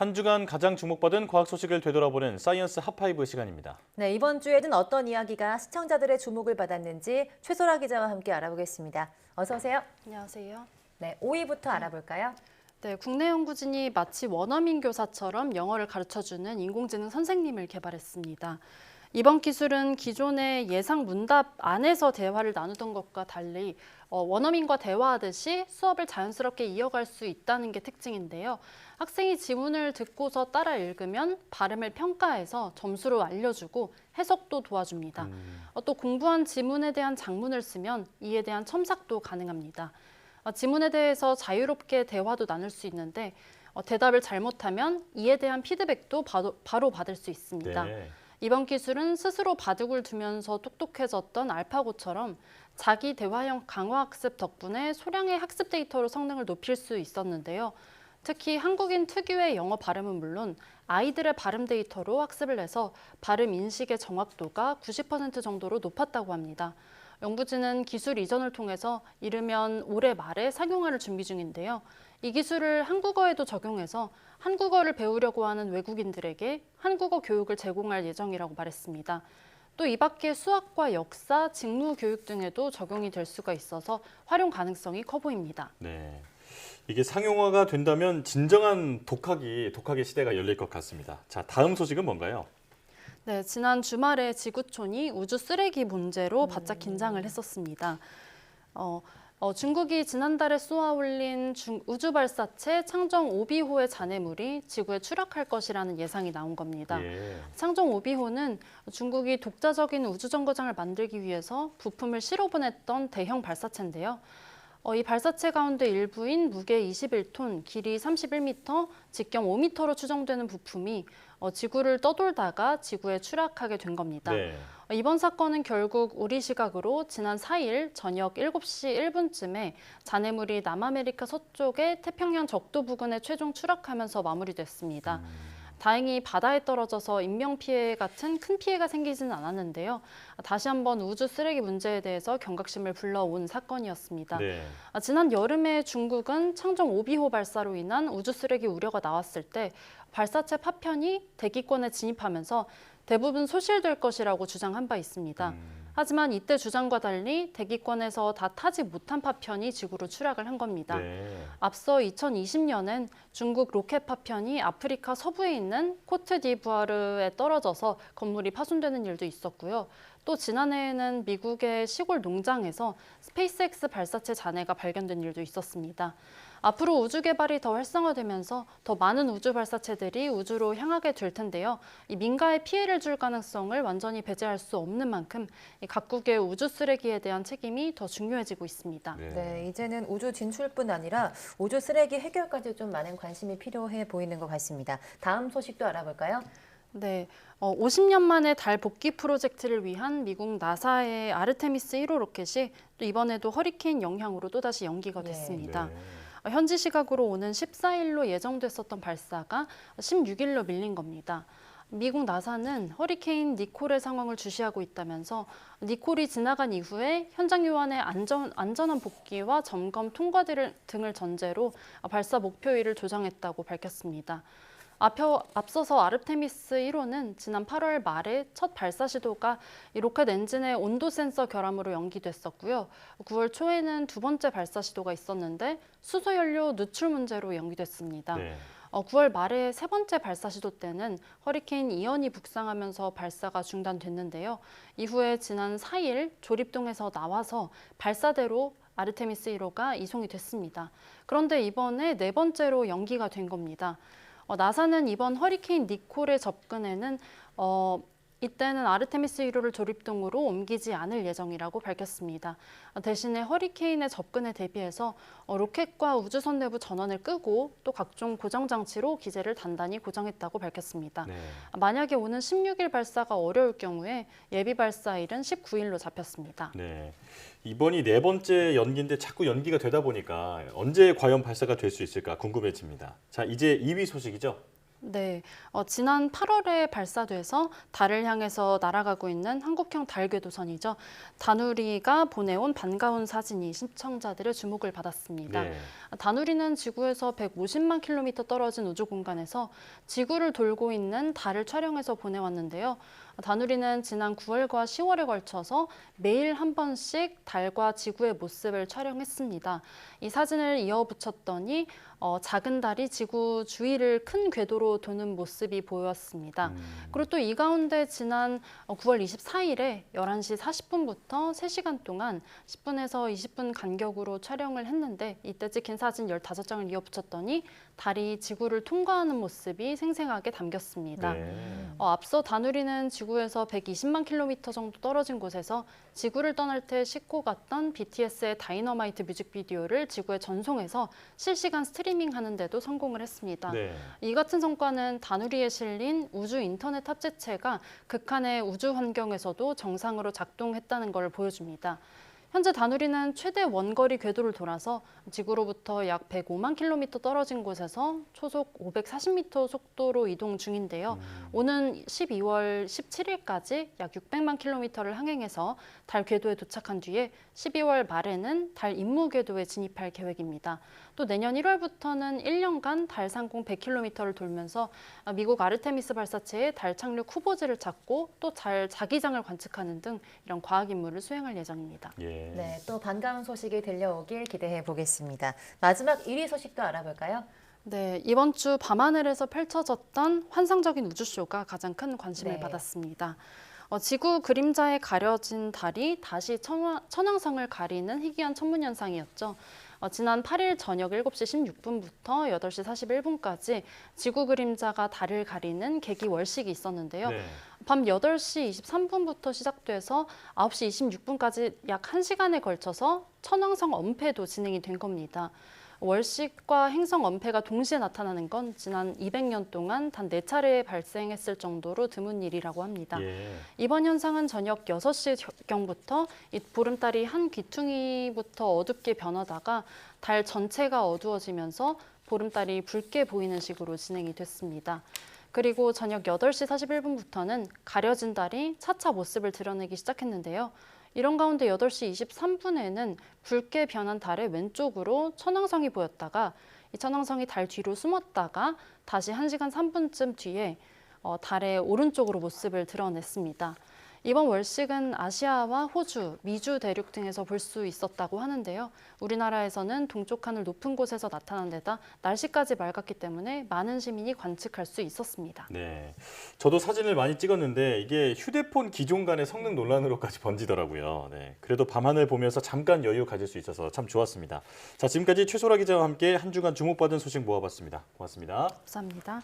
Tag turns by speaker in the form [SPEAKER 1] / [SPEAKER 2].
[SPEAKER 1] 한 주간 가장 주목받은 과학 소식을 되돌아보는 사이언스 핫파이브 시간입니다.
[SPEAKER 2] 네, 이번 주에는 어떤 이야기가 시청자들의 주목을 받았는지 최소라 기자와 함께 알아보겠습니다. 어서 오세요.
[SPEAKER 3] 안녕하세요.
[SPEAKER 2] 네, 5위부터 알아볼까요?
[SPEAKER 3] 네, 국내 연구진이 마치 원어민 교사처럼 영어를 가르쳐주는 인공지능 선생님을 개발했습니다. 이번 기술은 기존의 예상 문답 안에서 대화를 나누던 것과 달리 원어민과 대화하듯이 수업을 자연스럽게 이어갈 수 있다는 게 특징인데요. 학생이 지문을 듣고서 따라 읽으면 발음을 평가해서 점수로 알려주고 해석도 도와줍니다. 또 공부한 지문에 대한 작문을 쓰면 이에 대한 첨삭도 가능합니다. 지문에 대해서 자유롭게 대화도 나눌 수 있는데 대답을 잘못하면 이에 대한 피드백도 바로 받을 수 있습니다.
[SPEAKER 1] 네.
[SPEAKER 3] 이번 기술은 스스로 바둑을 두면서 똑똑해졌던 알파고처럼 자기 대화형 강화학습 덕분에 소량의 학습 데이터로 성능을 높일 수 있었는데요. 특히 한국인 특유의 영어 발음은 물론 아이들의 발음 데이터로 학습을 해서 발음 인식의 정확도가 90% 정도로 높았다고 합니다. 연구진은 기술 이전을 통해서 이르면 올해 말에 상용화를 준비 중인데요. 이 기술을 한국어에도 적용해서 한국어를 배우려고 하는 외국인들에게 한국어 교육을 제공할 예정이라고 말했습니다. 또 이 밖에 수학과 역사, 직무 교육 등에도 적용이 될 수가 있어서 활용 가능성이 커 보입니다.
[SPEAKER 1] 네. 이게 상용화가 된다면 진정한 독학의 시대가 열릴 것 같습니다. 자, 다음 소식은 뭔가요?
[SPEAKER 3] 네, 지난 주말에 지구촌이 우주 쓰레기 문제로 바짝 긴장을 했었습니다. 중국이 지난달에 쏘아 올린 우주 발사체 창정 5비호의 잔해물이 지구에 추락할 것이라는 예상이 나온 겁니다.
[SPEAKER 1] 예.
[SPEAKER 3] 창정 5비호는 중국이 독자적인 우주정거장을 만들기 위해서 부품을 실어 보냈던 대형 발사체인데요. 이 발사체 가운데 일부인 무게 21톤, 길이 31m, 직경 5m로 추정되는 부품이 지구를 떠돌다가 지구에 추락하게 된 겁니다.
[SPEAKER 1] 네.
[SPEAKER 3] 이번 사건은 결국 우리 시각으로 지난 4일 저녁 7시 1분쯤에 잔해물이 남아메리카 서쪽의 태평양 적도 부근에 최종 추락하면서 마무리됐습니다. 다행히 바다에 떨어져서 인명피해 같은 큰 피해가 생기지는 않았는데요. 다시 한번 우주 쓰레기 문제에 대해서 경각심을 불러온 사건이었습니다.
[SPEAKER 1] 네.
[SPEAKER 3] 지난 여름에 중국은 창정 5비호 발사로 인한 우주 쓰레기 우려가 나왔을 때 발사체 파편이 대기권에 진입하면서 대부분 소실될 것이라고 주장한 바 있습니다. 하지만 이때 주장과 달리 대기권에서 다 타지 못한 파편이 지구로 추락을 한 겁니다.
[SPEAKER 1] 네.
[SPEAKER 3] 앞서 2020년엔 중국 로켓 파편이 아프리카 서부에 있는 코트디부아르에 떨어져서 건물이 파손되는 일도 있었고요. 또 지난해에는 미국의 시골 농장에서 스페이스X 발사체 잔해가 발견된 일도 있었습니다. 앞으로 우주 개발이 더 활성화되면서 더 많은 우주 발사체들이 우주로 향하게 될 텐데요. 이 민가에 피해를 줄 가능성을 완전히 배제할 수 없는 만큼 이 각국의 우주 쓰레기에 대한 책임이 더 중요해지고 있습니다.
[SPEAKER 2] 네, 이제는 우주 진출뿐 아니라 우주 쓰레기 해결까지 좀 많은 관심이 필요해 보이는 것 같습니다. 다음 소식도 알아볼까요?
[SPEAKER 3] 네, 50년 만에 달 복귀 프로젝트를 위한 미국 나사의 아르테미스 1호 로켓이 또 이번에도 허리케인 영향으로 또다시 연기가 됐습니다.
[SPEAKER 1] 네.
[SPEAKER 3] 현지 시각으로 오는 14일로 예정됐었던 발사가 16일로 밀린 겁니다. 미국 나사는 허리케인 니콜의 상황을 주시하고 있다면서 니콜이 지나간 이후에 현장 요원의 안전한 복귀와 점검 통과 등을 전제로 발사 목표일을 조정했다고 밝혔습니다. 앞서서 아르테미스 1호는 지난 8월 말에 첫 발사 시도가 로켓 엔진의 온도 센서 결함으로 연기됐었고요. 9월 초에는 두 번째 발사 시도가 있었는데 수소연료 누출 문제로 연기됐습니다.
[SPEAKER 1] 네.
[SPEAKER 3] 9월 말에 세 번째 발사 시도 때는 허리케인 이언이 북상하면서 발사가 중단됐는데요. 이후에 지난 4일 조립동에서 나와서 발사대로 아르테미스 1호가 이송이 됐습니다. 그런데 이번에 네 번째로 연기가 된 겁니다. 나사는 이번 허리케인 니콜의 접근에는 이때는 아르테미스 1호를 조립동으로 옮기지 않을 예정이라고 밝혔습니다. 대신에 허리케인의 접근에 대비해서 로켓과 우주선 내부 전원을 끄고 또 각종 고정 장치로 기재를 단단히 고정했다고 밝혔습니다.
[SPEAKER 1] 네.
[SPEAKER 3] 만약에 오는 16일 발사가 어려울 경우에 예비 발사일은 19일로 잡혔습니다.
[SPEAKER 1] 네. 이번이 네 번째 연기인데 자꾸 연기가 되다 보니까 언제 과연 발사가 될 수 있을까 궁금해집니다. 자, 이제 2위 소식이죠.
[SPEAKER 3] 네, 지난 8월에 발사돼서 달을 향해서 날아가고 있는 한국형 달 궤도선이죠. 다누리가 보내온 반가운 사진이 시청자들의 주목을 받았습니다.
[SPEAKER 1] 네.
[SPEAKER 3] 다누리는 지구에서 150만 킬로미터 떨어진 우주 공간에서 지구를 돌고 있는 달을 촬영해서 보내왔는데요. 다누리는 지난 9월과 10월에 걸쳐서 매일 한 번씩 달과 지구의 모습을 촬영했습니다. 이 사진을 이어붙였더니 작은 달이 지구 주위를 큰 궤도로 도는 모습이 보였습니다. 그리고 또 이 가운데 지난 9월 24일에 11시 40분부터 3시간 동안 10분에서 20분 간격으로 촬영을 했는데 이때 찍힌 사진 15장을 이어붙였더니 달이 지구를 통과하는 모습이 생생하게 담겼습니다.
[SPEAKER 1] 네.
[SPEAKER 3] 앞서 다누리는 지구에서 120만 킬로미터 정도 떨어진 곳에서 지구를 떠날 때 싣고 갔던 BTS의 다이너마이트 뮤직비디오를 지구에 전송해서 실시간 스트리밍하는 데도 성공을 했습니다.
[SPEAKER 1] 네.
[SPEAKER 3] 이 같은 성과는 다누리에 실린 우주 인터넷 탑재체가 극한의 우주 환경에서도 정상으로 작동했다는 걸 보여줍니다. 현재 다누리는 최대 원거리 궤도를 돌아서 지구로부터 약 105만 킬로미터 떨어진 곳에서 초속 540m 속도로 이동 중인데요. 오는 12월 17일까지 약 600만 킬로미터를 항행해서 달 궤도에 도착한 뒤에 12월 말에는 달 임무 궤도에 진입할 계획입니다. 또 내년 1월부터는 1년간 달 상공 100km를 돌면서 미국 아르테미스 발사체의 달 착륙 후보지를 찾고 또 달 자기장을 관측하는 등 이런 과학 임무를 수행할 예정입니다.
[SPEAKER 1] 예.
[SPEAKER 2] 네, 또 반가운 소식이 들려오길 기대해 보겠습니다. 마지막 1위 소식도 알아볼까요?
[SPEAKER 3] 네, 이번 주 밤하늘에서 펼쳐졌던 환상적인 우주쇼가 가장 큰 관심을
[SPEAKER 2] 네.
[SPEAKER 3] 받았습니다. 지구 그림자에 가려진 달이 다시 천왕성을 가리는 희귀한 천문현상이었죠. 지난 8일 저녁 7시 16분부터 8시 41분까지 지구 그림자가 달을 가리는 개기 월식이 있었는데요.
[SPEAKER 1] 네.
[SPEAKER 3] 밤 8시 23분부터 시작돼서 9시 26분까지 약 1시간에 걸쳐서 천왕성 엄폐도 진행이 된 겁니다. 월식과 행성 엄폐가 동시에 나타나는 건 지난 200년 동안 단 4차례 발생했을 정도로 드문 일이라고 합니다.
[SPEAKER 1] 예.
[SPEAKER 3] 이번 현상은 저녁 6시경부터 이 보름달이 한 귀퉁이부터 어둡게 변하다가 달 전체가 어두워지면서 보름달이 붉게 보이는 식으로 진행이 됐습니다. 그리고 저녁 8시 41분부터는 가려진 달이 차차 모습을 드러내기 시작했는데요. 이런 가운데 8시 23분에는 붉게 변한 달의 왼쪽으로 천왕성이 보였다가 이 천왕성이 달 뒤로 숨었다가 다시 1시간 3분쯤 뒤에 달의 오른쪽으로 모습을 드러냈습니다. 이번 월식은 아시아와 호주, 미주 대륙 등에서 볼 수 있었다고 하는데요. 우리나라에서는 동쪽 하늘 높은 곳에서 나타난 데다 날씨까지 맑았기 때문에 많은 시민이 관측할 수 있었습니다.
[SPEAKER 1] 네. 저도 사진을 많이 찍었는데 이게 휴대폰 기종 간의 성능 논란으로까지 번지더라고요. 네. 그래도 밤하늘 보면서 잠깐 여유 가질 수 있어서 참 좋았습니다. 자, 지금까지 최소라 기자와 함께 한 주간 주목받은 소식 모아봤습니다. 고맙습니다.
[SPEAKER 3] 감사합니다.